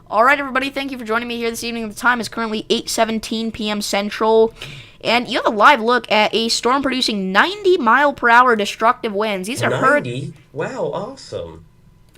Alright, everybody, thank you for joining me here this evening. The time is currently 8:17 p.m. Central, and you have a live look at a storm producing 90-mile-per-hour destructive winds. These are 90? Wow, awesome.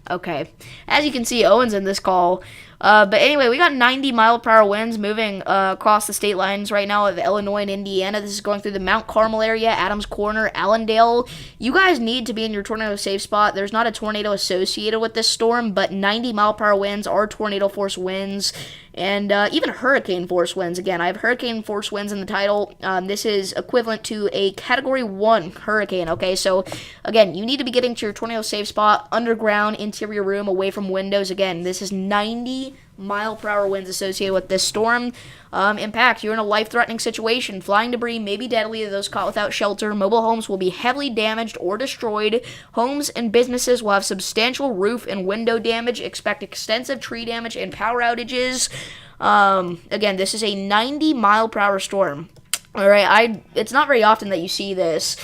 Okay. As you can see, Owen's in this call. But anyway, we got 90-mile-per-hour winds moving across the state lines right now of Illinois and Indiana. This is going through the Mount Carmel area, Adams Corner, Allendale. You guys need to be in your tornado safe spot. There's not a tornado associated with this storm, but 90-mile-per-hour winds are tornado force winds. And even hurricane force winds. Again, I have hurricane force winds in the title. This is equivalent to a Category 1 hurricane, okay? So, again, you need to be getting to your tornado safe spot, underground, interior room, away from windows. Again, this is 90-mile-per-hour winds associated with this storm. Impact, you're in a life-threatening situation. Flying debris may be deadly to those caught without shelter. Mobile homes will be heavily damaged or destroyed. Homes and businesses will have substantial roof and window damage. Expect extensive tree damage and power outages. Again, this is a 90-mile-per-hour storm. All right, it's not very often that you see this.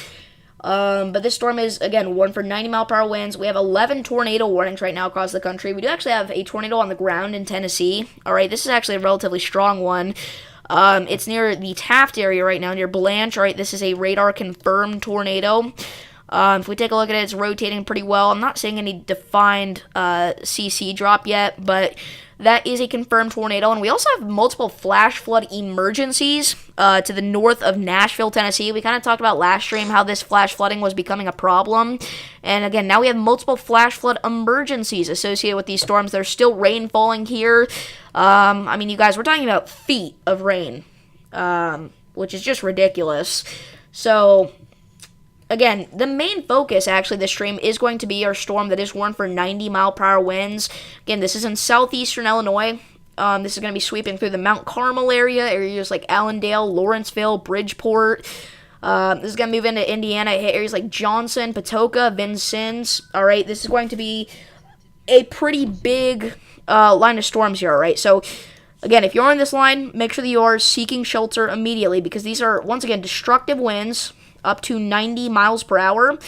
But this storm is, again, warned for 90-mile-per-hour winds. We have 11 tornado warnings right now across the country. We do actually have a tornado on the ground in Tennessee. All right, this is actually a relatively strong one. It's near the Taft area right now, near Blanche. All right, this is a radar-confirmed tornado. If we take a look at it, it's rotating pretty well. I'm not seeing any defined CC drop yet, but that is a confirmed tornado. And we also have multiple flash flood emergencies to the north of Nashville, Tennessee. We kind of talked about last stream how this flash flooding was becoming a problem. And again, now we have multiple flash flood emergencies associated with these storms. There's still rain falling here. I mean, you guys, we're talking about feet of rain, which is just ridiculous. So, again, the main focus, actually, this stream is going to be our storm that is warned for 90-mile-per-hour winds. Again, this is in southeastern Illinois. This is going to be sweeping through the Mount Carmel area, areas like Allendale, Lawrenceville, Bridgeport. This is going to move into Indiana, areas like Johnson, Patoka, Vincennes. All right, this is going to be a pretty big line of storms here, all right? So, again, if you're on this line, make sure that you are seeking shelter immediately because these are, once again, destructive winds up to 90 miles per hour.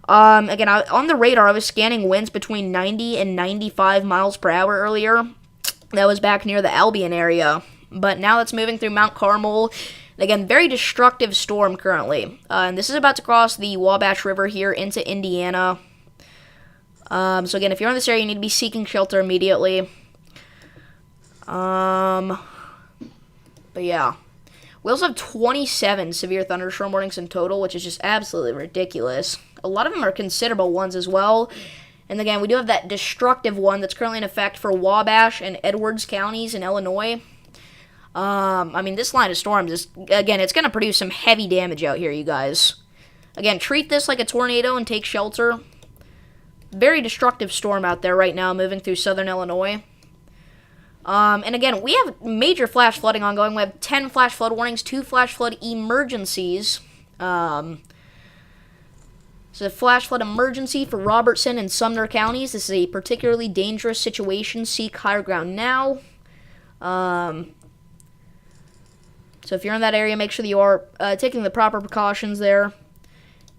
Again, on the radar, I was scanning winds between 90 and 95 miles per hour earlier. That was back near the Albion area. But now it's moving through Mount Carmel. Again, very destructive storm currently. And this is about to cross the Wabash River here into Indiana. So again, if you're in this area, you need to be seeking shelter immediately. But yeah. We also have 27 severe thunderstorm warnings in total, which is just absolutely ridiculous. A lot of them are considerable ones as well. And again, we do have that destructive one that's currently in effect for Wabash and Edwards counties in Illinois. I mean, this line of storms is, again, it's going to produce some heavy damage out here, you guys. Again, treat this like a tornado and take shelter. Very destructive storm out there right now, moving through southern Illinois. And again, we have major flash flooding ongoing. We have 10 flash flood warnings, 2 flash flood emergencies. So, flash flood emergency for Robertson and Sumner counties. This is a particularly dangerous situation. Seek higher ground now. So, if you're in that area, make sure that you are taking the proper precautions there.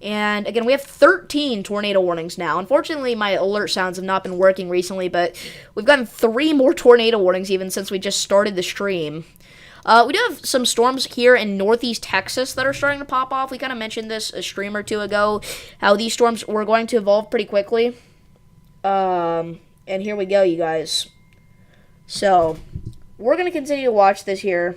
And again, we have 13 tornado warnings now. Unfortunately, my alert sounds have not been working recently, but we've gotten 3 more tornado warnings even since we just started the stream. We do have some storms here in northeast Texas that are starting to pop off. We kind of mentioned this a stream or two ago, how these storms were going to evolve pretty quickly. And here we go, you guys. So, we're going to continue to watch this here.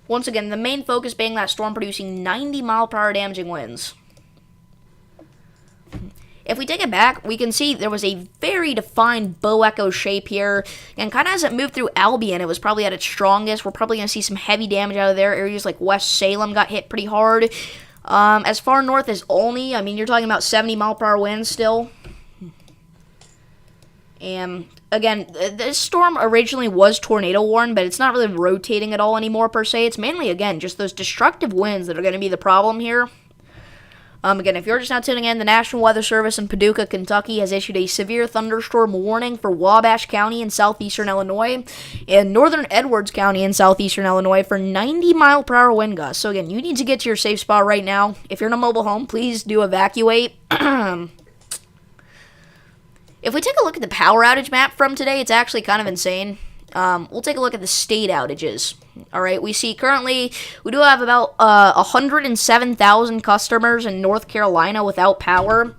Once again, the main focus being that storm producing 90-mile-per-hour damaging winds. If we take it back, we can see there was a very defined bow echo shape here. And kind of as it moved through Albion, it was probably at its strongest. We're probably going to see some heavy damage out of there. Areas like West Salem got hit pretty hard. As far north as Olney, I mean, you're talking about 70-mile-per-hour winds still. And again, this storm originally was tornado warned, but it's not really rotating at all anymore per se. It's mainly, again, just those destructive winds that are going to be the problem here. Again, if you're just now tuning in, the National Weather Service in Paducah, Kentucky has issued a severe thunderstorm warning for Wabash County in southeastern Illinois and northern Edwards County in southeastern Illinois for 90-mile-per-hour wind gusts. So again, you need to get to your safe spot right now. If you're in a mobile home, please do evacuate. If we take a look at the power outage map from today, it's actually kind of insane. We'll take a look at the state outages. All right, we see currently we do have about 107,000 customers in North Carolina without power.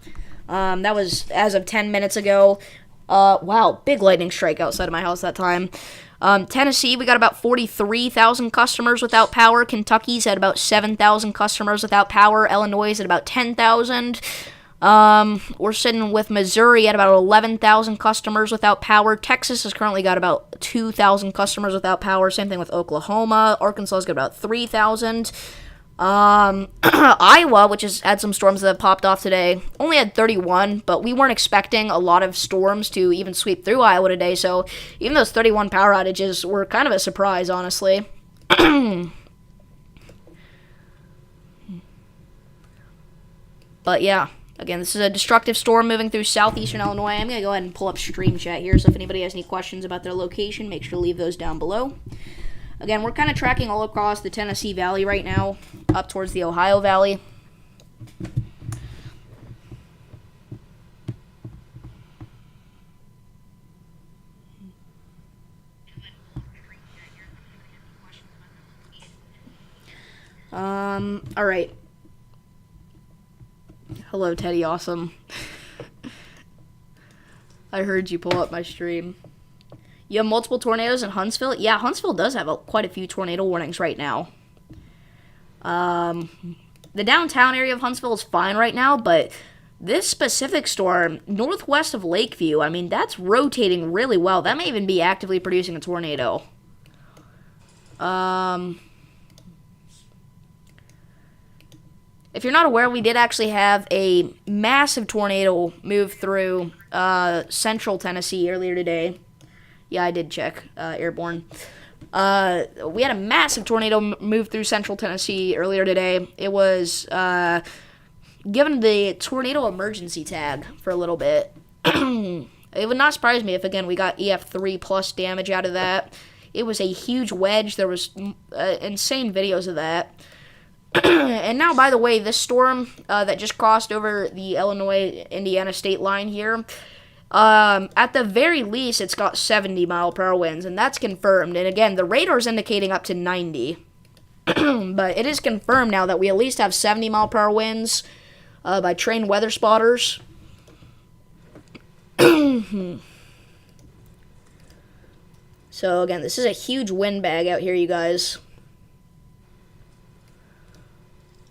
That was as of 10 minutes ago. Wow, big lightning strike outside of my house that time. Tennessee, we got about 43,000 customers without power. Kentucky's at about 7,000 customers without power. Illinois is at about 10,000. We're sitting with Missouri at about 11,000 customers without power. Texas has currently got about 2,000 customers without power. Same thing with Oklahoma. Arkansas's got about 3,000. Iowa, which has had some storms that have popped off today, only had 31, but we weren't expecting a lot of storms to even sweep through Iowa today, so even those 31 power outages were kind of a surprise, honestly. But yeah, again, this is a destructive storm moving through southeastern Illinois. I'm going to go ahead and pull up stream chat here, so if anybody has any questions about their location, make sure to leave those down below. Again, we're kind of tracking all across the Tennessee Valley right now, up towards the Ohio Valley. All right. Hello, Teddy Awesome. I heard you pull up my stream. You have multiple tornadoes in Huntsville? Yeah, Huntsville does have quite a few tornado warnings right now. The downtown area of Huntsville is fine right now, but this specific storm, northwest of Lakeview, I mean, that's rotating really well. That may even be actively producing a tornado. If you're not aware, we did actually have a massive tornado move through central Tennessee earlier today. Yeah, I did check. Airborne. We had a massive tornado move through central Tennessee earlier today. It was given the tornado emergency tag for a little bit. It would not surprise me if, again, we got EF3 plus damage out of that. It was a huge wedge. There was insane videos of that. And now, by the way, this storm that just crossed over the Illinois-Indiana state line here, at the very least, it's got 70-mile-per-hour winds, and that's confirmed. And again, the radar's indicating up to 90. But it is confirmed now that we at least have 70-mile-per-hour winds by trained weather spotters. So, again, this is a huge wind bag out here, you guys.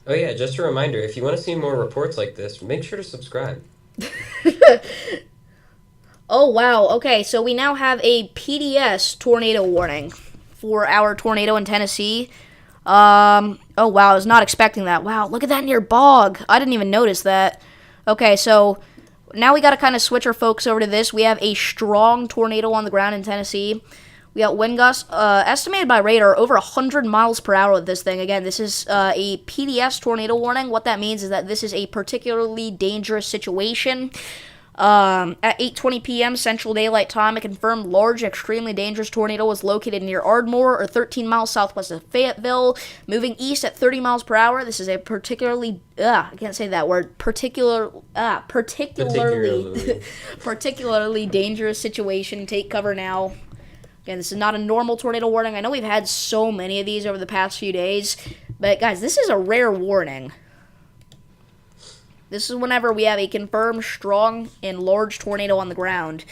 Oh yeah, just a reminder, if you want to see more reports like this, make sure to subscribe. Oh, wow. Okay, so we now have a PDS tornado warning for our tornado in Tennessee. Oh, wow, I was not expecting that. Wow, look at that near bog. I didn't even notice that. Okay, so now we got to kind of switch our focus over to this. We have a strong tornado on the ground in Tennessee. We got wind gusts estimated by radar over 100 miles per hour with this thing. Again, this is a PDS tornado warning. What that means is that this is a particularly dangerous situation. At 8:20 p.m. Central Daylight Time, a confirmed large, extremely dangerous tornado was located near Ardmore, or 13 miles southwest of Fayetteville, moving east at 30 miles per hour. This is a particularly, I can't say that word, particularly dangerous situation. Take cover now. Again, this is not a normal tornado warning. I know we've had so many of these over the past few days, but guys, this is a rare warning. This is whenever we have a confirmed strong and large tornado on the ground,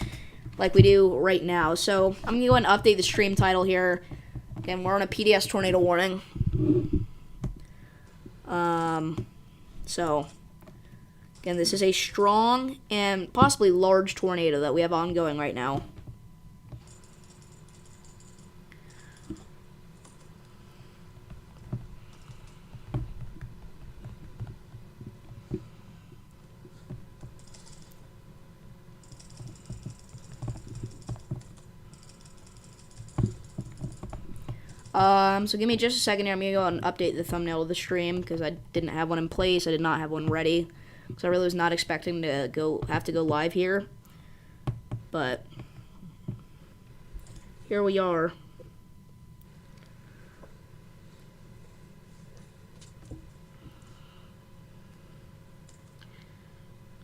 like we do right now. So I'm going to go ahead and update the stream title here. Again, we're on a PDS tornado warning. So, again, this is a strong and possibly large tornado that we have ongoing right now. So give me just a second here. I'm going to go and update the thumbnail of the stream because I didn't have one in place. I did not have one ready because I really was not expecting to have to go live here. But here we are.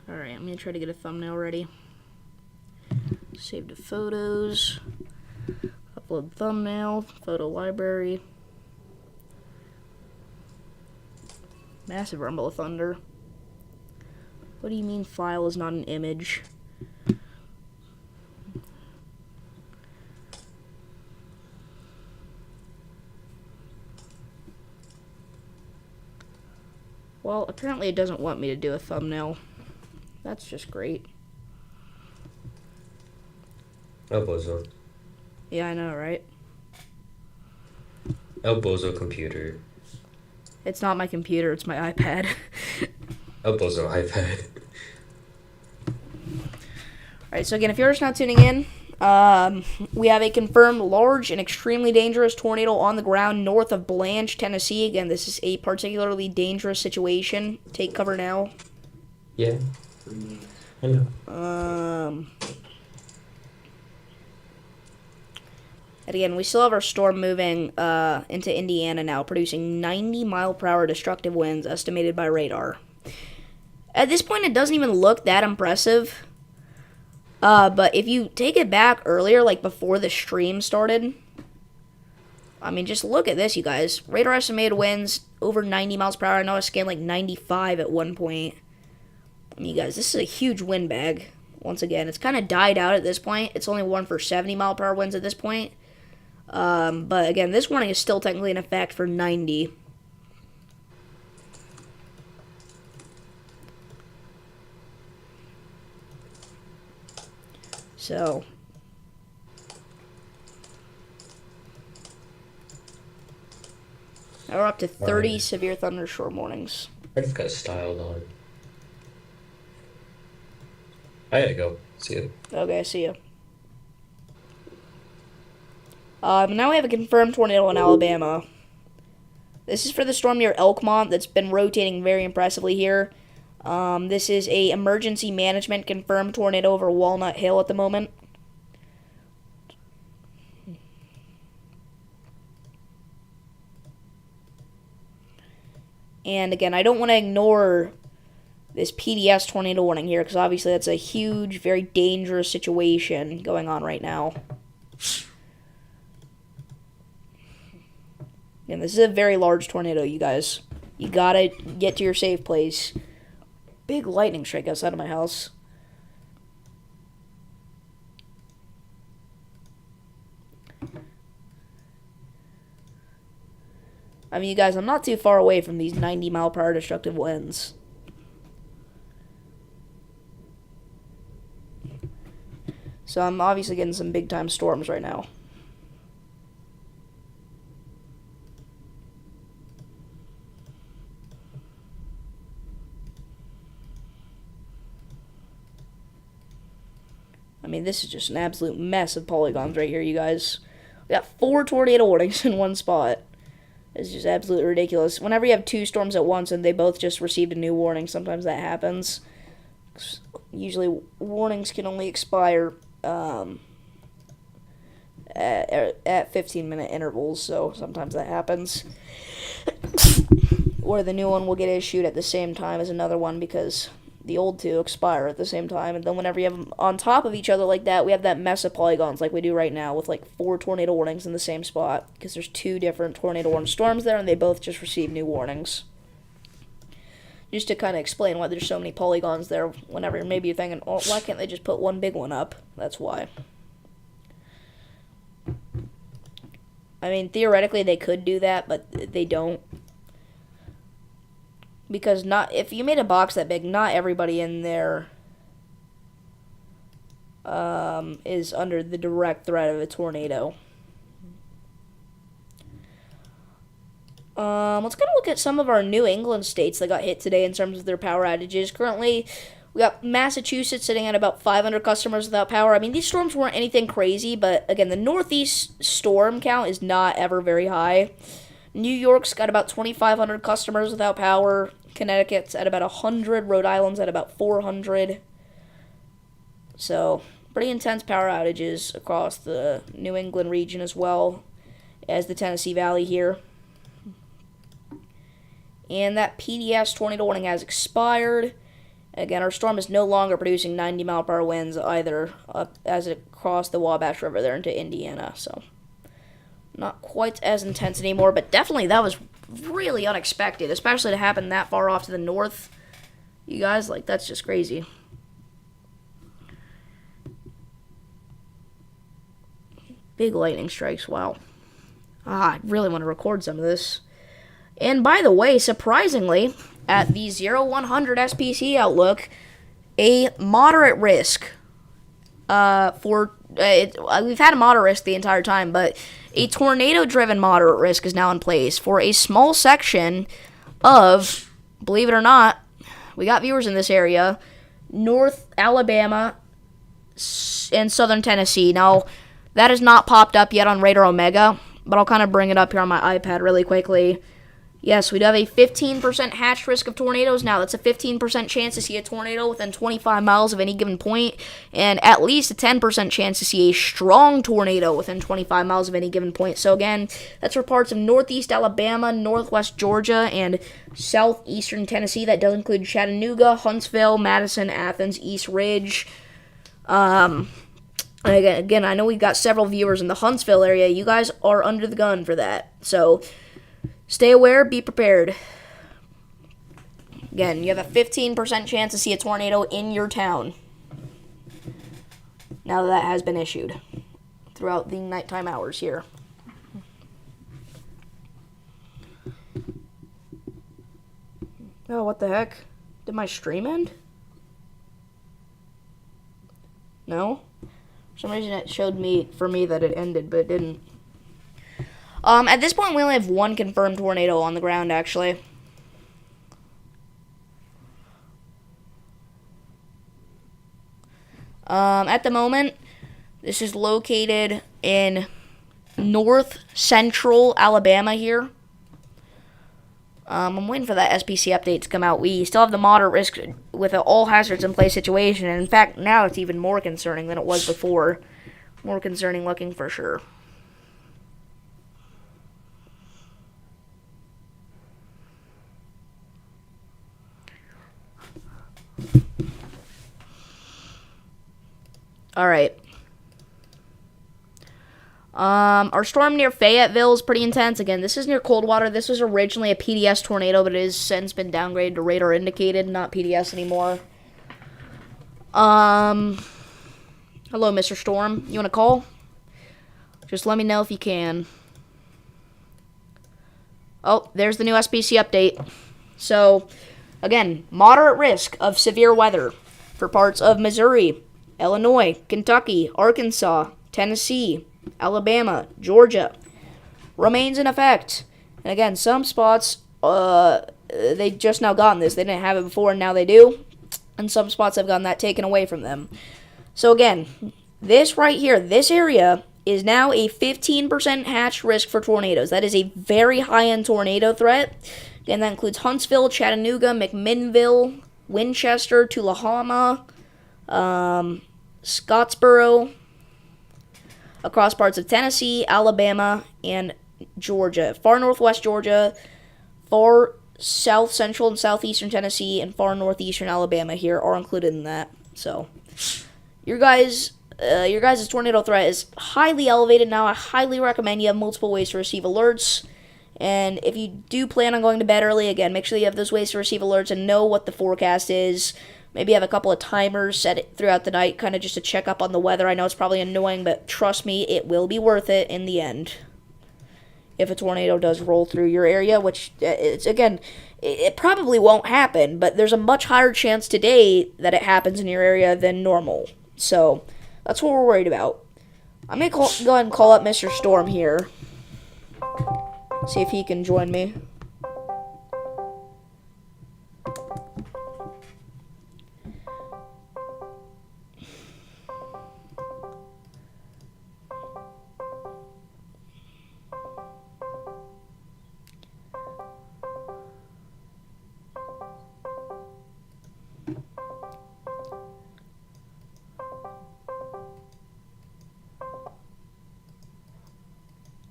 Alright, I'm going to try to get a thumbnail ready. Save the photos. Upload thumbnail. Photo library. Massive rumble of thunder. What do you mean file is not an image? Well, apparently it doesn't want me to do a thumbnail. That's just great. Oh, bozo. Yeah, I know, right? Oh, bozo computer. It's not my computer, it's my iPad. Oh, bozo iPad. Alright, so again, if you're just now tuning in, we have a confirmed large and extremely dangerous tornado on the ground north of Blanche, Tennessee. Again, this is a particularly dangerous situation. Take cover now. Yeah. I know. And again, we still have our storm moving into Indiana now, producing 90-mile-per-hour destructive winds estimated by radar. At this point, it doesn't even look that impressive. But if you take it back earlier, like before the stream started, I mean, just look at this, you guys. Radar estimated winds over 90 miles per hour. I know I scanned like 95 at one point. I mean, you guys, this is a huge wind bag. Once again, it's kind of died out at this point. It's only warned for 70-mile-per-hour winds at this point. But again, this warning is still technically in effect for 90. So, now we're up to 30 severe thunderstorm warnings. I just got styled on. I gotta go. See you. Okay, see you. Now we have a confirmed tornado in Alabama. This is for the storm near Elkmont that's been rotating very impressively here. This is a emergency management confirmed tornado over Walnut Hill at the moment. And again, I don't want to ignore this PDS tornado warning here, because obviously that's a huge, very dangerous situation going on right now. And this is a very large tornado, you guys. You gotta get to your safe place. Big lightning strike outside of my house. I mean, you guys, I'm not too far away from these 90-mile-per-hour destructive winds. So I'm obviously getting some big-time storms right now. I mean, this is just an absolute mess of polygons right here, you guys. We got 4 tornado warnings in one spot. It's just absolutely ridiculous. Whenever you have 2 storms at once and they both just received a new warning, sometimes that happens. Usually, warnings can only expire at 15-minute intervals, so sometimes that happens. Or the new one will get issued at the same time as another one because the old 2 expire at the same time. And then whenever you have them on top of each other like that, we have that mess of polygons like we do right now with like 4 tornado warnings in the same spot because there's 2 different tornado warning storms there and they both just received new warnings. Just to kind of explain why there's so many polygons there whenever maybe you're thinking, oh, why can't they just put one big one up? That's why. I mean, theoretically they could do that, but they don't. Because if you made a box that big, not everybody in there is under the direct threat of a tornado. Let's kind of look at some of our New England states that got hit today in terms of their power outages. Currently, we got Massachusetts sitting at about 500 customers without power. I mean, these storms weren't anything crazy, but again, the Northeast storm count is not ever very high. New York's got about 2,500 customers without power. Connecticut's at about 100. Rhode Island's at about 400. So, pretty intense power outages across the New England region as well as the Tennessee Valley here. And that PDS tornado warning has expired. Again, our storm is no longer producing 90-mile-per-hour winds either, as it crossed the Wabash River there into Indiana. So, not quite as intense anymore, but definitely that was really unexpected, especially to happen that far off to the north. You guys, like, that's just crazy. Big lightning strikes, wow. I really want to record some of this. And by the way, surprisingly, at the 0100 SPC outlook, a moderate risk we've had a moderate risk the entire time, but a tornado-driven moderate risk is now in place for a small section of, believe it or not, we got viewers in this area, North Alabama and Southern Tennessee. Now, that has not popped up yet on Radar Omega, but I'll kind of bring it up here on my iPad really quickly. Yes, we do have a 15% hatch risk of tornadoes. Now, that's a 15% chance to see a tornado within 25 miles of any given point, and at least a 10% chance to see a strong tornado within 25 miles of any given point. So, again, that's for parts of northeast Alabama, northwest Georgia, and southeastern Tennessee. That does include Chattanooga, Huntsville, Madison, Athens, East Ridge. Again, I know we've got several viewers in the Huntsville area. You guys are under the gun for that. So, stay aware, be prepared. Again, you have a 15% chance to see a tornado in your town. Now that has been issued throughout the nighttime hours here. Oh, what the heck? Did my stream end? No? For some reason it showed for me that it ended, but it didn't. At this point, we only have one confirmed tornado on the ground, actually. At the moment, this is located in north central Alabama here. I'm waiting for that SPC update to come out. We still have the moderate risk with an all hazards in place situation, and in fact, now it's even more concerning than it was before. More concerning looking for sure. All right. Our storm near Fayetteville is pretty intense. Again, this is near Coldwater. This was originally a PDS tornado, but it has since been downgraded to radar indicated, not PDS anymore. Hello, Mr. Storm. You want to call? Just let me know if you can. Oh, there's the new SPC update. So, again, moderate risk of severe weather for parts of Missouri, Illinois, Kentucky, Arkansas, Tennessee, Alabama, Georgia, remains in effect. And again, some spots, they just now gotten this. They didn't have it before, and now they do. And some spots have gotten that taken away from them. So again, this right here, this area is now a 15% hatch risk for tornadoes. That is a very high-end tornado threat. Again, that includes Huntsville, Chattanooga, McMinnville, Winchester, Tullahoma, Scottsboro, across parts of Tennessee, Alabama, and Georgia. Far northwest Georgia, far south central and southeastern Tennessee, and far northeastern Alabama here are included in that. So, your guys' tornado threat is highly elevated now. I highly recommend you have multiple ways to receive alerts. And if you do plan on going to bed early, again, make sure you have those ways to receive alerts and know what the forecast is. Maybe have a couple of timers set it throughout the night, kind of just to check up on the weather. I know it's probably annoying, but trust me, it will be worth it in the end. If a tornado does roll through your area, which, it probably won't happen, but there's a much higher chance today that it happens in your area than normal. So, that's what we're worried about. I'm going to go ahead and call up Mr. Storm here. See if he can join me.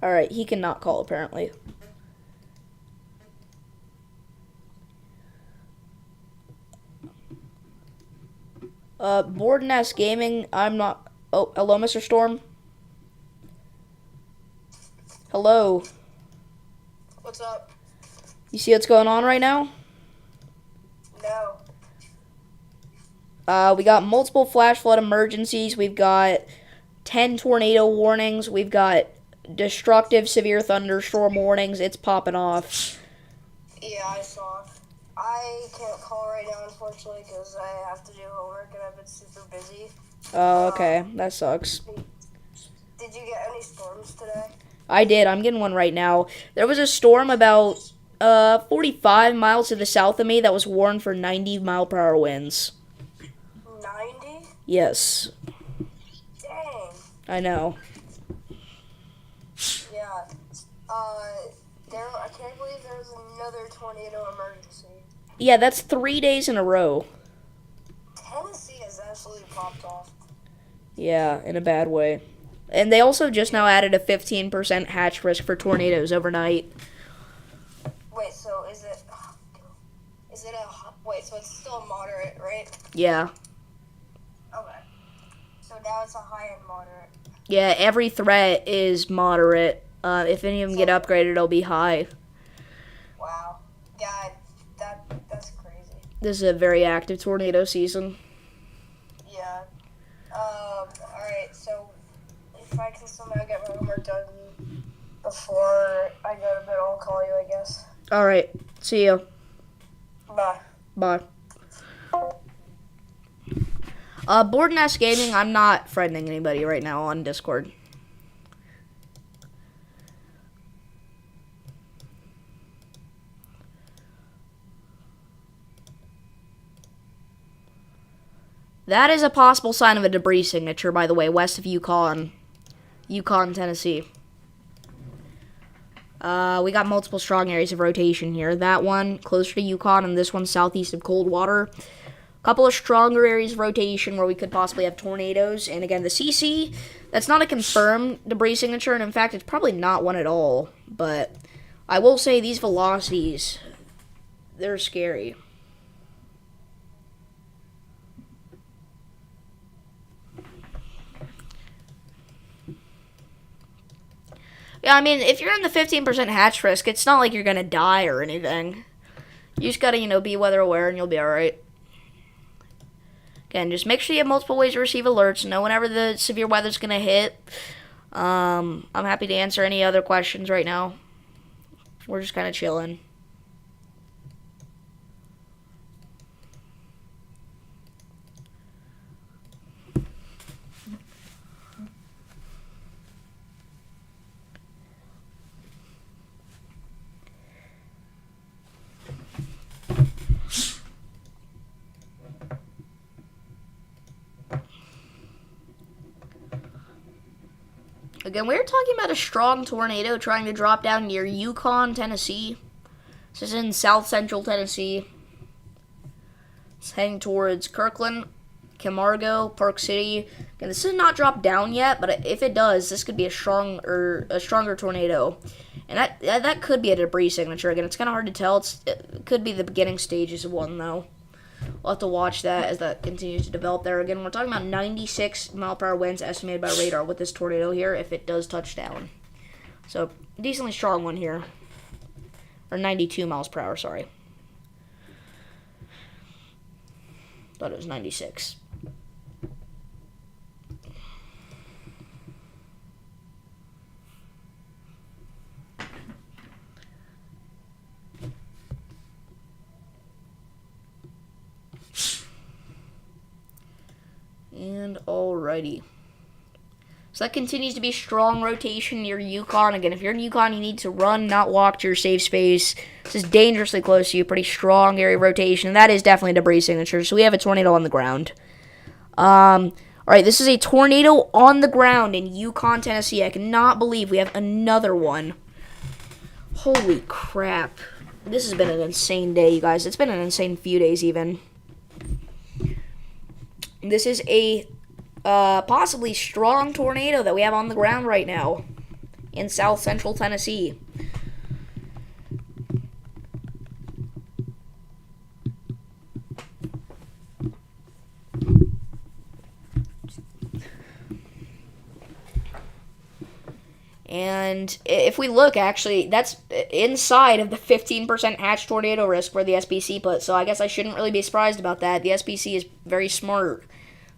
Alright, he cannot call apparently. Board Nest Gaming, I'm not. Oh, hello, Mr. Storm. Hello. What's up? You see what's going on right now? No. We got multiple flash flood emergencies. We've got 10 tornado warnings. We've got destructive severe thunderstorm warnings. It's popping off. Yeah, I saw. I can't call right now, unfortunately, because I have to do homework and I've been super busy. Oh, okay. That sucks. Did you get any storms today? I did. I'm getting one right now. There was a storm about 45 miles to the south of me that was warned for 90-mile-per-hour winds. 90? Yes. Dang. I know. Yeah. I can't believe there was another tornado emergency. Yeah, that's 3 days in a row. Tennessee has absolutely popped off. Yeah, in a bad way. And they also just now added a 15% hatch risk for tornadoes overnight. Wait, so so it's still moderate, right? Yeah. Okay. So now it's a high and moderate. Yeah, every threat is moderate. If any of them get upgraded, it'll be high. Wow. God, that's crazy. This is a very active tornado season. Yeah. Alright, so if I can somehow get my homework done before I go to bed, I'll call you, I guess. Alright, see you. Bye. Bye. Board Nest Gaming, I'm not friending anybody right now on Discord. That is a possible sign of a debris signature, by the way, west of Yukon, Tennessee. We got multiple strong areas of rotation here. That one closer to Yukon and this one southeast of Coldwater. A couple of stronger areas of rotation where we could possibly have tornadoes. And again, the CC, that's not a confirmed debris signature, and in fact, it's probably not one at all. But I will say these velocities, they're scary. Yeah, I mean, if you're in the 15% hatch risk, it's not like you're going to die or anything. You just got to, be weather aware and you'll be alright. Again, just make sure you have multiple ways to receive alerts. Know whenever the severe weather's going to hit. I'm happy to answer any other questions right now. We're just kind of chilling. Again, we were talking about a strong tornado trying to drop down near Yukon, Tennessee. This is in south central Tennessee. It's heading towards Kirkland, Camargo, Park City. Again, this has not dropped down yet, but if it does, this could be a stronger tornado. And that could be a debris signature. Again, it's kind of hard to tell. It could be the beginning stages of one, though. We'll have to watch that as that continues to develop there. Again, we're talking about 96-mile-per-hour winds estimated by radar with this tornado here if it does touch down. So, decently strong one here. Or 92 miles per hour, sorry. Thought it was 96. And alrighty. So that continues to be strong rotation near Yukon. Again, if you're in Yukon, you need to run, not walk to your safe space. This is dangerously close to you. Pretty strong area of rotation. And that is definitely a debris signature. So we have a tornado on the ground. Alright, this is a tornado on the ground in Yukon, Tennessee. I cannot believe we have another one. Holy crap. This has been an insane day, you guys. It's been an insane few days, even. This is a possibly strong tornado that we have on the ground right now in south central Tennessee. And if we look, actually, that's inside of the 15% hatch tornado risk where the SPC put. So I guess I shouldn't really be surprised about that. The SPC is very smart.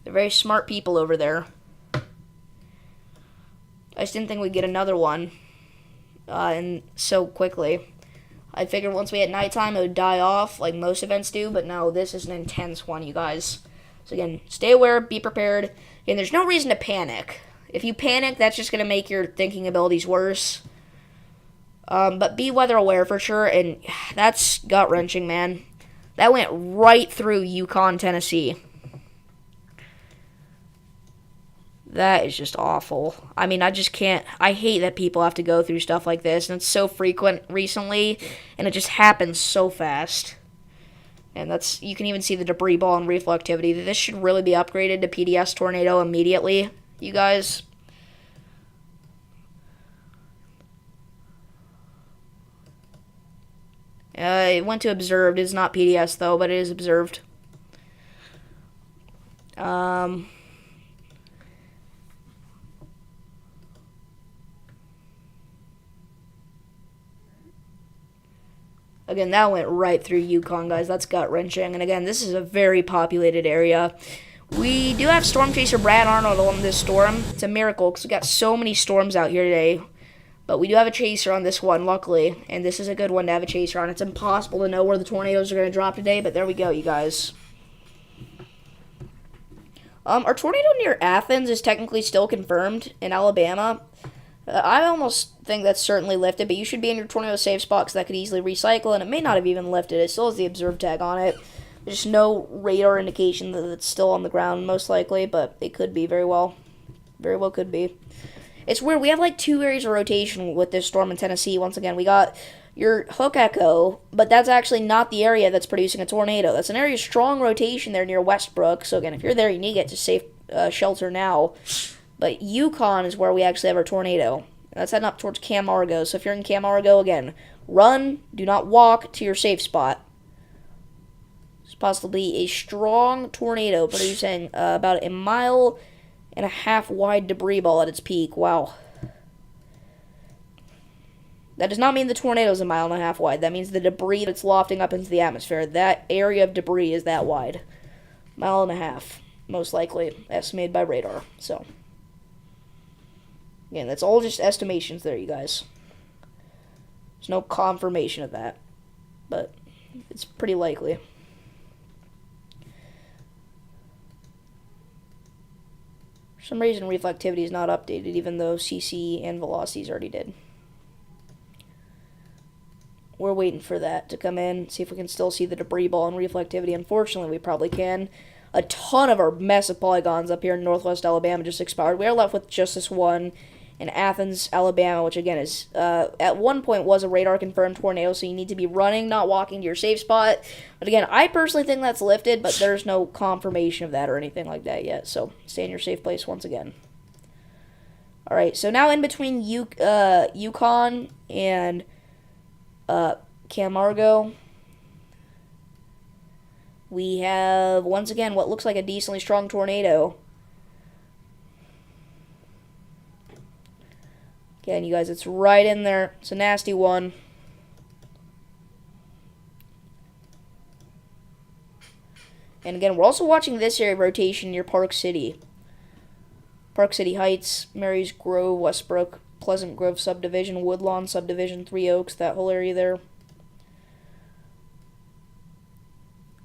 They're very smart people over there. I just didn't think we'd get another one and so quickly. I figured once we hit nighttime, it would die off like most events do. But no, this is an intense one, you guys. So again, stay aware, be prepared. And there's no reason to panic. If you panic, that's just going to make your thinking abilities worse. But be weather aware for sure, and that's gut-wrenching, man. That went right through Yukon, Tennessee. That is just awful. I mean, I just can't... I hate that people have to go through stuff like this, and it's so frequent recently, and it just happens so fast. And that's... You can even see the debris ball and reflectivity. This should really be upgraded to PDS Tornado immediately, you guys. It went to observed. It's not PDS though, but it is observed. Again, that went right through Yukon, guys. That's gut-wrenching. And again, this is a very populated area. We do have Storm Chaser Brad Arnold on this storm. It's a miracle because we got so many storms out here today. But we do have a chaser on this one, luckily. And this is a good one to have a chaser on. It's impossible to know where the tornadoes are going to drop today, but there we go, you guys. Our tornado near Athens is technically still confirmed in Alabama. I almost think that's certainly lifted, but you should be in your tornado safe spot because that could easily recycle, and it may not have even lifted. It still has the observed tag on it. There's no radar indication that it's still on the ground, most likely, but it could be very well. Very well could be. It's weird. We have like 2 areas of rotation with this storm in Tennessee. Once again, we got your Hook Echo, but that's actually not the area that's producing a tornado. That's an area of strong rotation there near Westbrook. So again, if you're there, you need to get to safe shelter now. But Yukon is where we actually have our tornado. That's heading up towards Camargo. So if you're in Camargo, again, run. Do not walk to your safe spot. It's possibly a strong tornado producing about 1.5 miles wide debris ball at its peak. Wow. That does not mean the tornado is 1.5 miles wide. That means the debris that's lofting up into the atmosphere. That area of debris is that wide. 1.5 miles, most likely, estimated by radar. So, again, that's all just estimations there, you guys. There's no confirmation of that, but it's pretty likely. For some reason, reflectivity is not updated, even though CC and velocities already did. We're waiting for that to come in, see if we can still see the debris ball and reflectivity. Unfortunately, we probably can. A ton of our massive polygons up here in northwest Alabama just expired. We are left with just this one in Athens, Alabama, which again is, at one point was a radar-confirmed tornado, so you need to be running, not walking to your safe spot. But again, I personally think that's lifted, but there's no confirmation of that or anything like that yet, so stay in your safe place once again. Alright, so now in between Yukon and Camargo, we have, once again, what looks like a decently strong tornado. Again, you guys, it's right in there. It's a nasty one. And again, we're also watching this area rotation near Park City. Park City Heights, Mary's Grove, Westbrook, Pleasant Grove Subdivision, Woodlawn Subdivision, Three Oaks, that whole area there.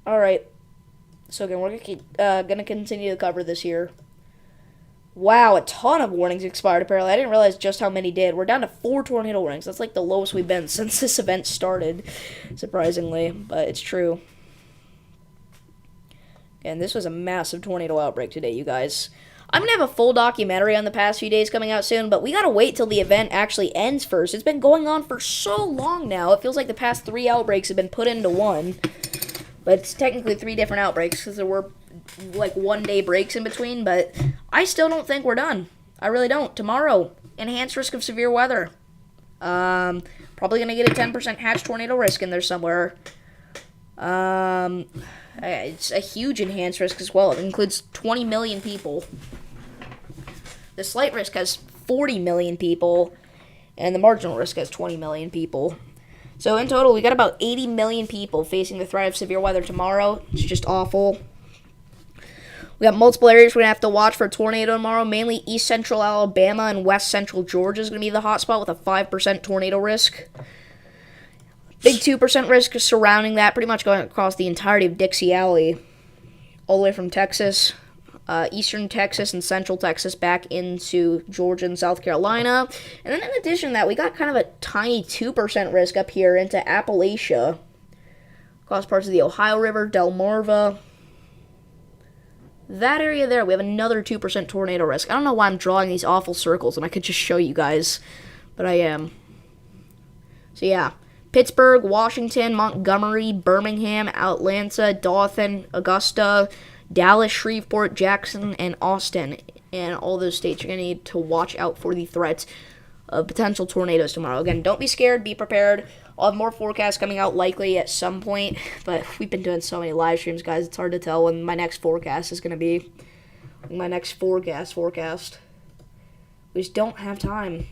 Alright. So again, we're gonna continue to cover this here. Wow, a ton of warnings expired, apparently. I didn't realize just how many did. We're down to 4 tornado warnings. That's like the lowest we've been since this event started, surprisingly, but it's true. And this was a massive tornado outbreak today, you guys. I'm going to have a full documentary on the past few days coming out soon, but we got to wait till the event actually ends first. It's been going on for so long now. It feels like the past 3 outbreaks have been put into one. But it's technically 3 different outbreaks because there were like 1-day breaks in between, but I still don't think we're done. I really don't. Tomorrow, enhanced risk of severe weather. Probably going to get a 10% hatch tornado risk in there somewhere. It's a huge enhanced risk as well. It includes 20 million people. The slight risk has 40 million people. and the marginal risk has 20 million people. So in total, we got about 80 million people facing the threat of severe weather tomorrow. It's just awful. We got multiple areas we're going to have to watch for a tornado tomorrow. Mainly east central Alabama and west central Georgia is going to be the hotspot with a 5% tornado risk. Big 2% risk surrounding that, pretty much going across the entirety of Dixie Alley, all the way from Texas, eastern Texas and central Texas back into Georgia and South Carolina. And then in addition to that, we got kind of a tiny 2% risk up here into Appalachia, across parts of the Ohio River, Delmarva. That area there, we have another 2% tornado risk. I don't know why I'm drawing these awful circles, and I could just show you guys, but I am. So yeah, Pittsburgh, Washington, Montgomery, Birmingham, Atlanta, Dothan, Augusta, Dallas, Shreveport, Jackson, and Austin. And all those states are going to need to watch out for the threats of potential tornadoes tomorrow. Again, don't be scared. Be prepared. I'll have more forecasts coming out likely at some point. But we've been doing so many live streams, guys. It's hard to tell when my next forecast is going to be. My next forecast. We just don't have time.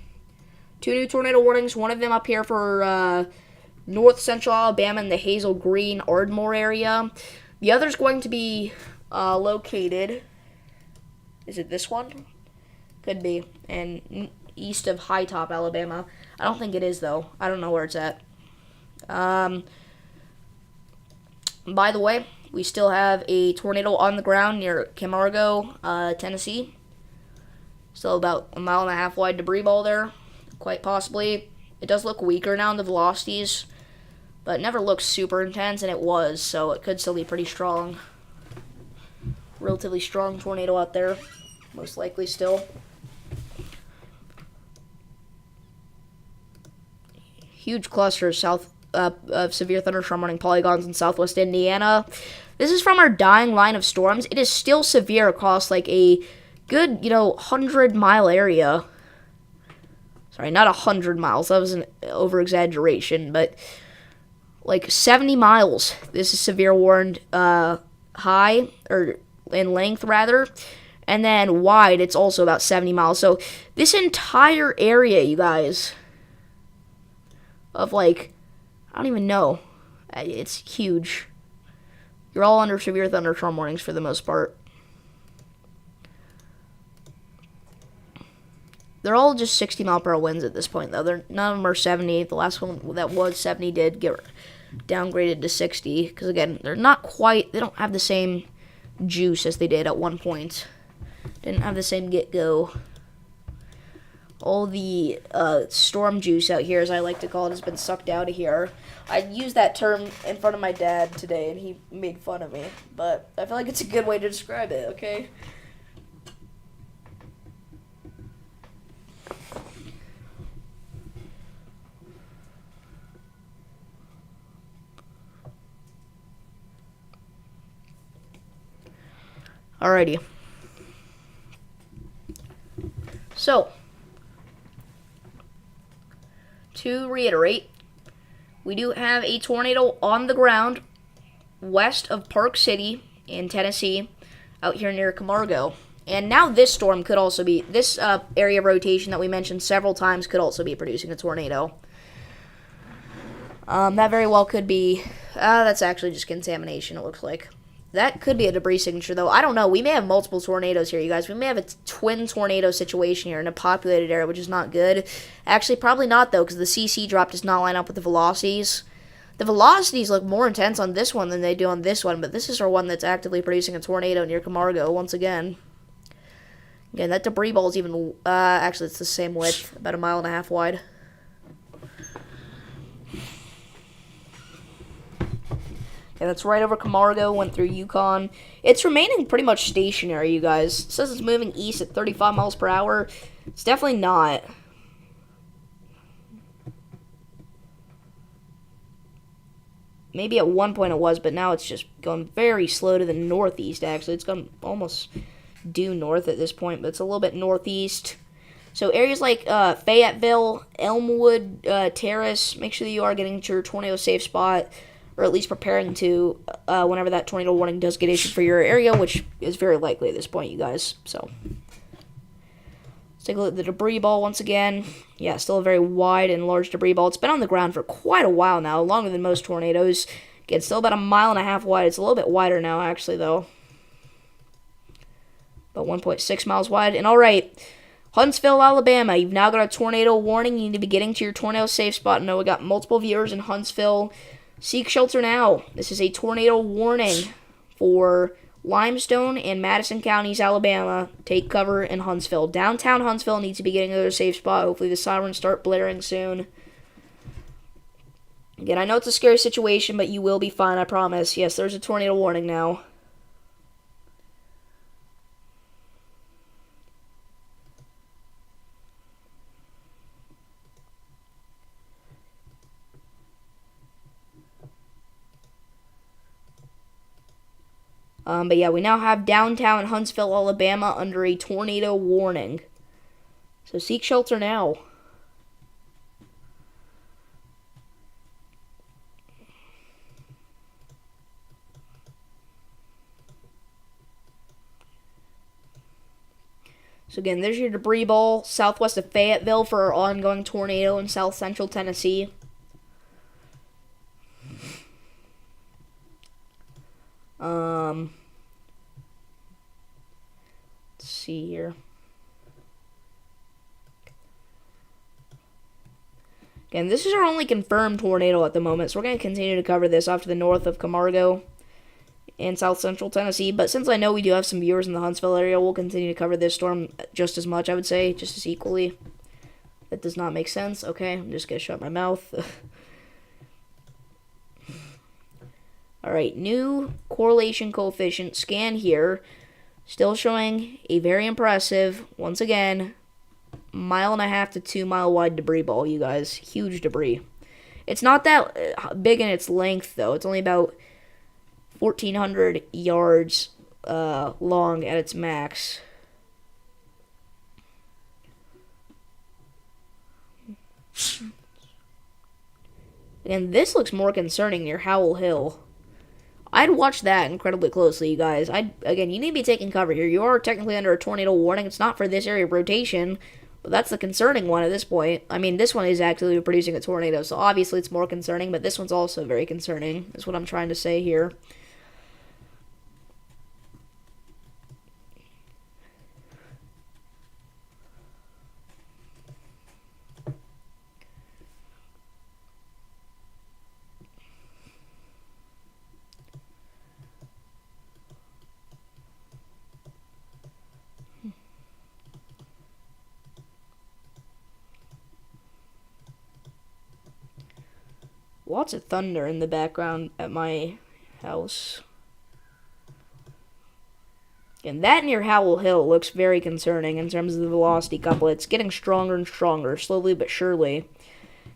2 new tornado warnings. One of them up here for north central Alabama in the Hazel Green, Ardmore area. The other's going to be located, is it this one? Could be, and east of High Top, Alabama. I don't think it is, though. I don't know where it's at. By the way, we still have a tornado on the ground near Camargo, Tennessee. Still about a 1.5 mile wide debris ball there, quite possibly. It does look weaker now in the velocities, but it never looks super intense, and it was, so it could still be pretty strong. Relatively strong tornado out there, most likely still. Huge cluster of severe thunderstorm warning polygons in southwest Indiana. This is from our dying line of storms. It is still severe across like a good, 100-mile area. Sorry, not 100 miles. That was an over-exaggeration, but like 70 miles. This is severe warned high, or in length, rather. And then wide, it's also about 70 miles. So this entire area, you guys, of like, I don't even know. It's huge. You're all under severe thunderstorm warnings for the most part. They're all just 60-mile-per-hour winds at this point, though. None of them are 70. The last one that was 70 did get downgraded to 60. Because, again, they don't have the same juice as they did at one point. Didn't have the same get-go. All the storm juice out here, as I like to call it, has been sucked out of here. I used that term in front of my dad today, and he made fun of me. But I feel like it's a good way to describe it, okay? Alrighty. So, to reiterate, we do have a tornado on the ground west of Park City in Tennessee, out here near Camargo. And now this storm could also be, this area of rotation that we mentioned several times could also be producing a tornado. That very well could be, that's actually just contamination, it looks like. That could be a debris signature, though. I don't know. We may have multiple tornadoes here, you guys. We may have a twin tornado situation here in a populated area, which is not good. Actually, probably not, though, because the CC drop does not line up with the velocities. The velocities look more intense on this one than they do on this one, but this is our one that's actively producing a tornado near Camargo once again. Again, that debris ball is even, actually, it's the same width, about 1.5 miles wide. Yeah, that's right over Camargo, went through Yukon. It's remaining pretty much stationary, you guys. It says it's moving east at 35 miles per hour. It's definitely not. Maybe at one point it was, but now it's just going very slow to the northeast, actually. It's gone almost due north at this point, but it's a little bit northeast. So areas like Fayetteville, Elmwood, Terrace, make sure that you are getting to your tornado safe spot, or at least preparing to whenever that tornado warning does get issued for your area, which is very likely at this point, you guys. So take a look at the debris ball once again. Yeah, still a very wide and large debris ball. It's been on the ground for quite a while now, longer than most tornadoes. Again, still about 1.5 miles wide. It's a little bit wider now, actually, though. About 1.6 miles wide. And all right, Huntsville, Alabama, you've now got a tornado warning. You need to be getting to your tornado safe spot. I know we got multiple viewers in Huntsville. Seek shelter now. This is a tornado warning for Limestone and Madison counties, Alabama. Take cover in Huntsville. Downtown Huntsville needs to be getting to their safe spot. Hopefully the sirens start blaring soon. Again, I know it's a scary situation, but you will be fine, I promise. Yes, there's a tornado warning now. But yeah, we now have downtown Huntsville, Alabama under a tornado warning. So seek shelter now. So again, there's your debris ball southwest of Fayetteville for our ongoing tornado in south central Tennessee. Let's see here. Again, this is our only confirmed tornado at the moment, so we're going to continue to cover this off to the north of Camargo in south central Tennessee. But since I know we do have some viewers in the Huntsville area, we'll continue to cover this storm just as much, I would say, just as equally. That does not make sense. Okay, I'm just going to shut my mouth. Alright, new correlation coefficient scan here. Still showing a very impressive, once again, 1.5 to 2 mile wide debris ball, you guys. Huge debris. It's not that big in its length, though. It's only about 1,400 yards long at its max. And this looks more concerning near Howell Hill. I'd watch that incredibly closely, you guys. Again, you need to be taking cover here. You are technically under a tornado warning. It's not for this area of rotation, but that's the concerning one at this point. I mean, this one is actively producing a tornado, so obviously it's more concerning, but this one's also very concerning, is what I'm trying to say here. Lots of thunder in the background at my house. And that near Howell Hill looks very concerning in terms of the velocity couple. It's getting stronger and stronger, slowly but surely.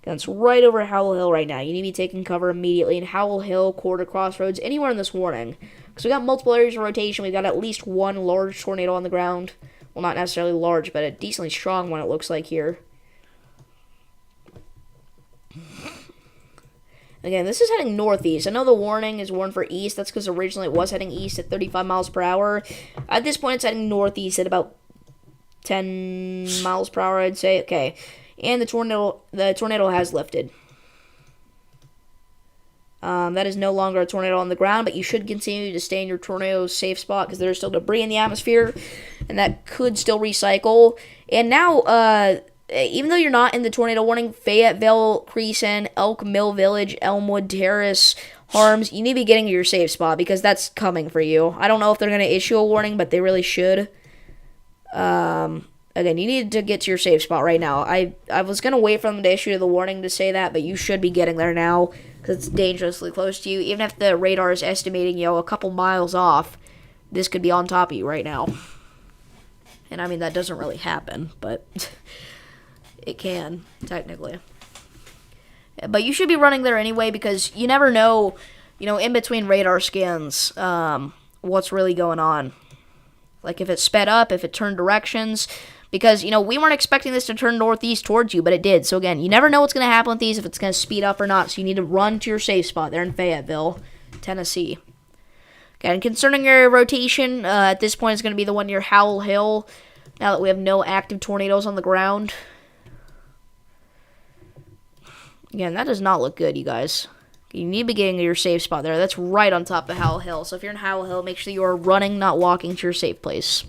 And it's right over Howell Hill right now. You need to be taking cover immediately in Howell Hill, Quarter Crossroads, anywhere in this warning. Because we got multiple areas of rotation. We've got at least one large tornado on the ground. Well, not necessarily large, but a decently strong one, it looks like here. Again, this is heading northeast. I know the warning is warned for east. That's because originally it was heading east at 35 miles per hour. At this point, it's heading northeast at about 10 miles per hour, I'd say. Okay. And the tornado has lifted. That is no longer a tornado on the ground, but you should continue to stay in your tornado safe spot because there's still debris in the atmosphere, and that could still recycle. And now, even though you're not in the tornado warning, Fayetteville, Creason, Elk Mill Village, Elmwood Terrace, Harms, you need to be getting to your safe spot because that's coming for you. I don't know if they're going to issue a warning, but they really should. Again, you need to get to your safe spot right now. I was going to wait for them to issue the warning to say that, but you should be getting there now because it's dangerously close to you. Even if the radar is estimating, a couple miles off, this could be on top of you right now. And I mean, that doesn't really happen, but it can, technically. But you should be running there anyway because you never know, in between radar scans, what's really going on. Like if it sped up, if it turned directions. Because, we weren't expecting this to turn northeast towards you, but it did. So again, you never know what's going to happen with these, if it's going to speed up or not. So you need to run to your safe spot there in Fayetteville, Tennessee. Okay, and concerning your rotation, at this point it's going to be the one near Howell Hill. Now that we have no active tornadoes on the ground. Again, that does not look good, you guys. You need to be getting to your safe spot there. That's right on top of Howell Hill. So if you're in Howell Hill, make sure you are running, not walking to your safe place.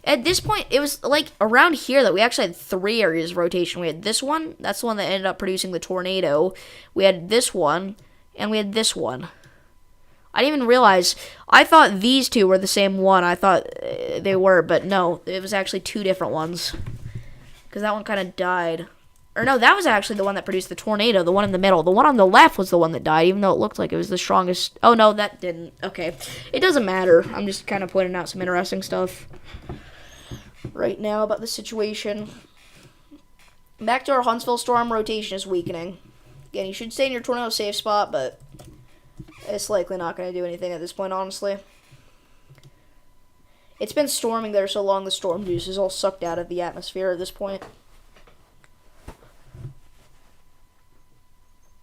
At this point, it was like around here that we actually had 3 areas of rotation. We had this one. That's the one that ended up producing the tornado. We had this one. And we had this one. I didn't even realize. I thought these 2 were the same one. I thought they were. But no, it was actually 2 different ones. Because that one kind of died. Or no, that was actually the one that produced the tornado, the one in the middle. The one on the left was the one that died, even though it looked like it was the strongest. Oh, no, that didn't. Okay. It doesn't matter. I'm just kind of pointing out some interesting stuff right now about the situation. Back to our Huntsville storm, rotation is weakening. Again, you should stay in your tornado safe spot, but it's likely not going to do anything at this point, honestly. It's been storming there so long, the storm juice is all sucked out of the atmosphere at this point.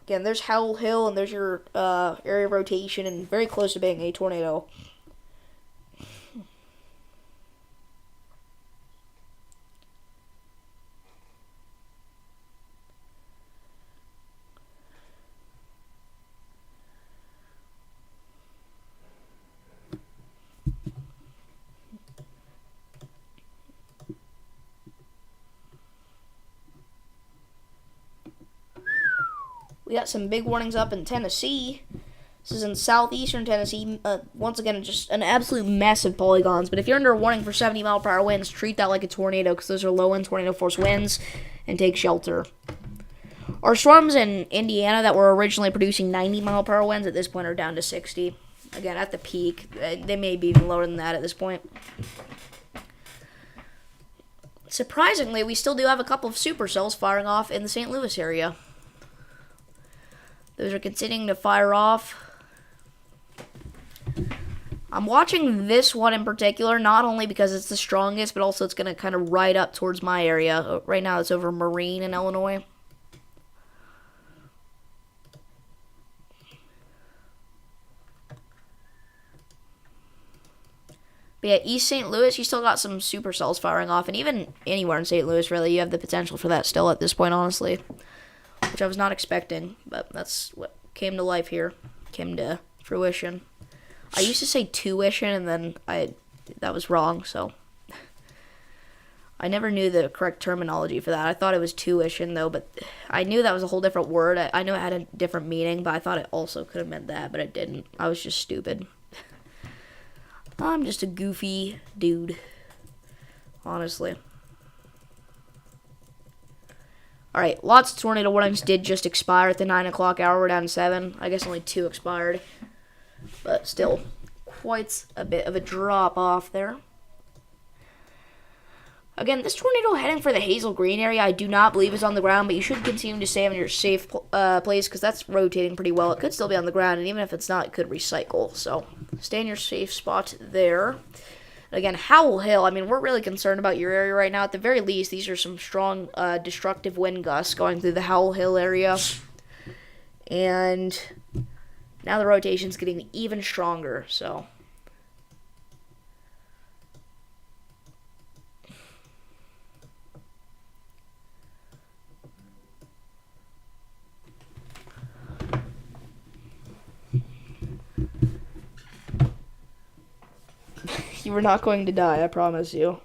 Again, there's Howell Hill, and there's your area of rotation, and very close to being a tornado. We got some big warnings up in Tennessee. This is in southeastern Tennessee. Once again, just an absolute mess of polygons. But if you're under a warning for 70-mile-per-hour winds, treat that like a tornado because those are low-end tornado force winds, and take shelter. Our storms in Indiana that were originally producing 90-mile-per-hour winds at this point are down to 60. Again, at the peak. They may be even lower than that at this point. Surprisingly, we still do have a couple of supercells firing off in the St. Louis area. Those are continuing to fire off. I'm watching this one in particular, not only because it's the strongest, but also it's going to kind of ride up towards my area. Right now it's over Marine in Illinois. But yeah, East St. Louis, you still got some supercells firing off. And even anywhere in St. Louis, really, you have the potential for that still at this point, honestly. Which I was not expecting, but that's what came to life here. Came to fruition. I used to say tuition, and then that was wrong, so I never knew the correct terminology for that. I thought it was tuition, though, but I knew that was a whole different word. I knew it had a different meaning, but I thought it also could have meant that, but it didn't. I was just stupid. I'm just a goofy dude, honestly. Alright, lots of tornado warnings did just expire at the 9 o'clock hour. We're down to 7. I guess only 2 expired. But still, quite a bit of a drop off there. Again, this tornado heading for the Hazel Green area, I do not believe is on the ground, but you should continue to stay in your safe place because that's rotating pretty well. It could still be on the ground, and even if it's not, it could recycle. So, stay in your safe spot there. Again, Howell Hill, I mean, we're really concerned about your area right now. At the very least, these are some strong destructive wind gusts going through the Howell Hill area. And now the rotation's getting even stronger, so. You were not going to die, I promise you.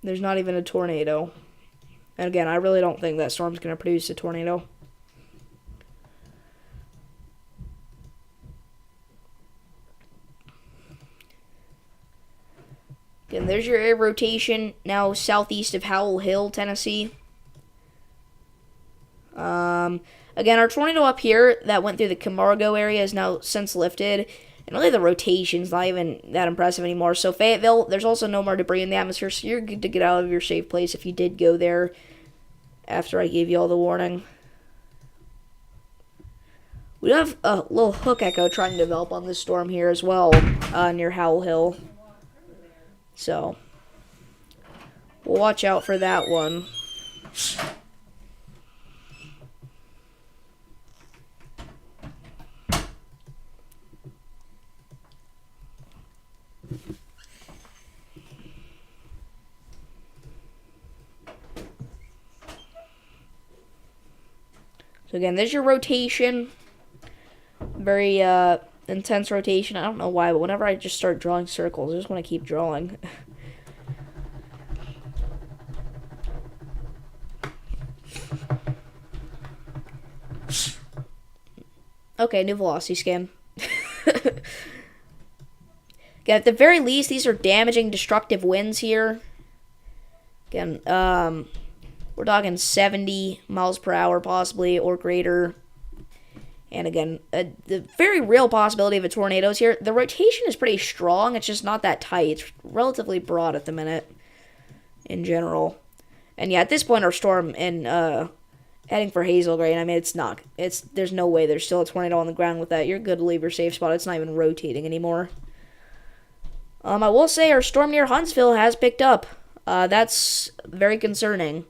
There's not even a tornado. And again, I really don't think that storm's going to produce a tornado. Again, there's your air rotation, now southeast of Howell Hill, Tennessee. Again, our tornado up here that went through the Camargo area is now since lifted. And really the rotation's not even that impressive anymore. So Fayetteville, there's also no more debris in the atmosphere, so you're good to get out of your safe place if you did go there after I gave you all the warning. We do have a little hook echo trying to develop on this storm here as well, near Howell Hill. So, we'll watch out for that one. So again, there's your rotation. Very intense rotation. I don't know why, but whenever I just start drawing circles, I just want to keep drawing. Okay, new velocity scan. Again, at the very least, these are damaging, destructive winds here. Again, we're talking 70 miles per hour possibly or greater. And again, the very real possibility of a tornado is here. The rotation is pretty strong. It's just not that tight. It's relatively broad at the minute in general. And yeah, at this point, our storm in heading for Hazel Grain, I mean, there's no way there's still a tornado on the ground with that. You're good to leave your safe spot. It's not even rotating anymore. I will say our storm near Huntsville has picked up. That's very concerning.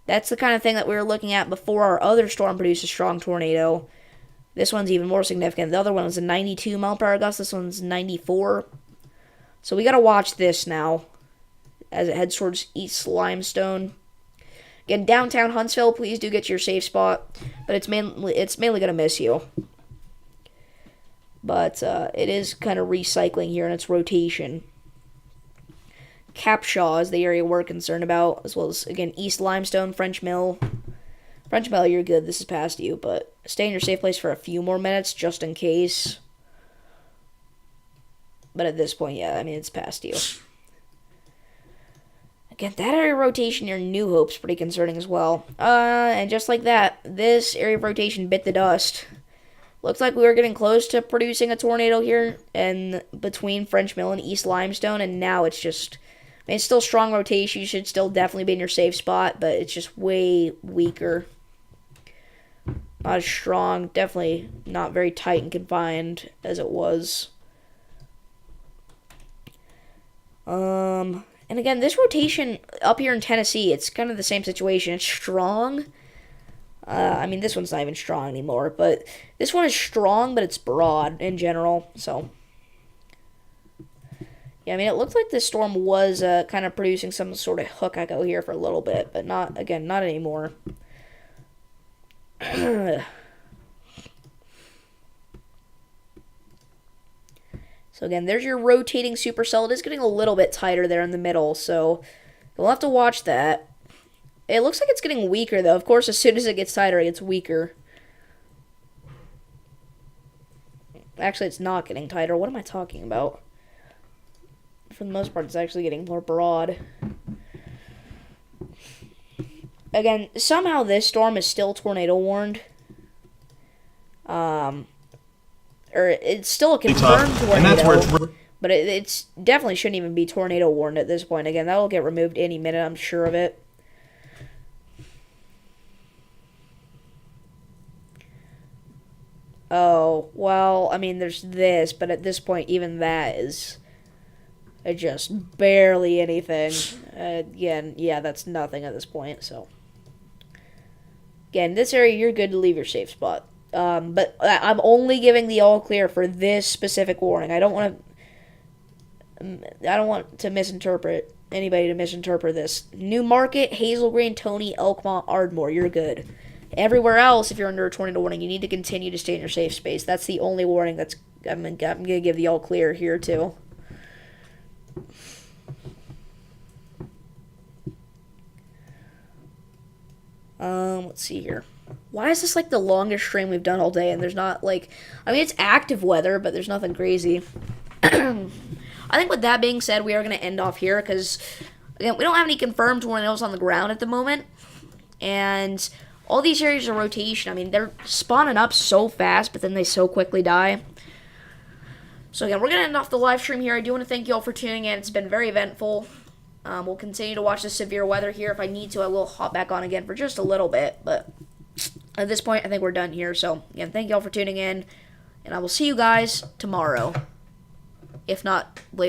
That's the kind of thing that we were looking at before our other storm produced a strong tornado. This one's even more significant. The other one was a 92 mile per hour gust. This one's 94. So we got to watch this now as it heads towards East Limestone. Again, downtown Huntsville, please do get to your safe spot. But it's mainly going to miss you. But it is kind of recycling here in its rotation. Capshaw is the area we're concerned about, as well as, again, East Limestone, French Mill. French Mill, you're good. This is past you, but stay in your safe place for a few more minutes, just in case. But at this point, yeah, I mean, it's past you. Again, that area of rotation near New Hope's pretty concerning as well. And just like that, this area of rotation bit the dust. Looks like we were getting close to producing a tornado here and between French Mill and East Limestone, and now it's just... I mean, it's still strong rotation. You should still definitely be in your safe spot, but it's just way weaker. Not as strong. Definitely not very tight and confined as it was. And again, this rotation up here in Tennessee, it's kind of the same situation. It's strong. I mean, this one's not even strong anymore, but this one is strong, but it's broad in general, so... Yeah, I mean, it looked like this storm was kind of producing some sort of hook echo here for a little bit, but not anymore. So again, there's your rotating supercell. It is getting a little bit tighter there in the middle, so we'll have to watch that. It looks like it's getting weaker, though. Of course, as soon as it gets tighter, it gets weaker. Actually, it's not getting tighter. What am I talking about? For the most part, it's actually getting more broad. Again, somehow this storm is still tornado warned. Or it's still a confirmed tornado. And that's where but it's definitely shouldn't even be tornado warned at this point. Again, that will get removed any minute, I'm sure of it. Oh, well, I mean, there's this, but at this point, even that is... just barely anything. Again, yeah, that's nothing at this point, so. Again, this area, you're good to leave your safe spot. But I'm only giving the all clear for this specific warning. I don't want to misinterpret anybody to misinterpret this. Newmarket, Hazel Green, Tony, Elkmont, Ardmore, you're good. Everywhere else, if you're under a tornado warning, you need to continue to stay in your safe space. That's the only warning that's I'm gonna give the all clear here too. Let's see here. Why is this like the longest stream we've done all day and there's not like, I mean, it's active weather, but there's nothing crazy. I think with that being said, we are going to end off here because, again, we don't have any confirmed tornadoes on the ground at the moment. And all these areas of rotation, I mean, they're spawning up so fast, but then they so quickly die. So again, we're going to end off the live stream here. I do want to thank you all for tuning in. It's been very eventful. We'll continue to watch the severe weather here. If I need to, I will hop back on again for just a little bit. But at this point, I think we're done here. So again, thank you all for tuning in. And I will see you guys tomorrow. If not later.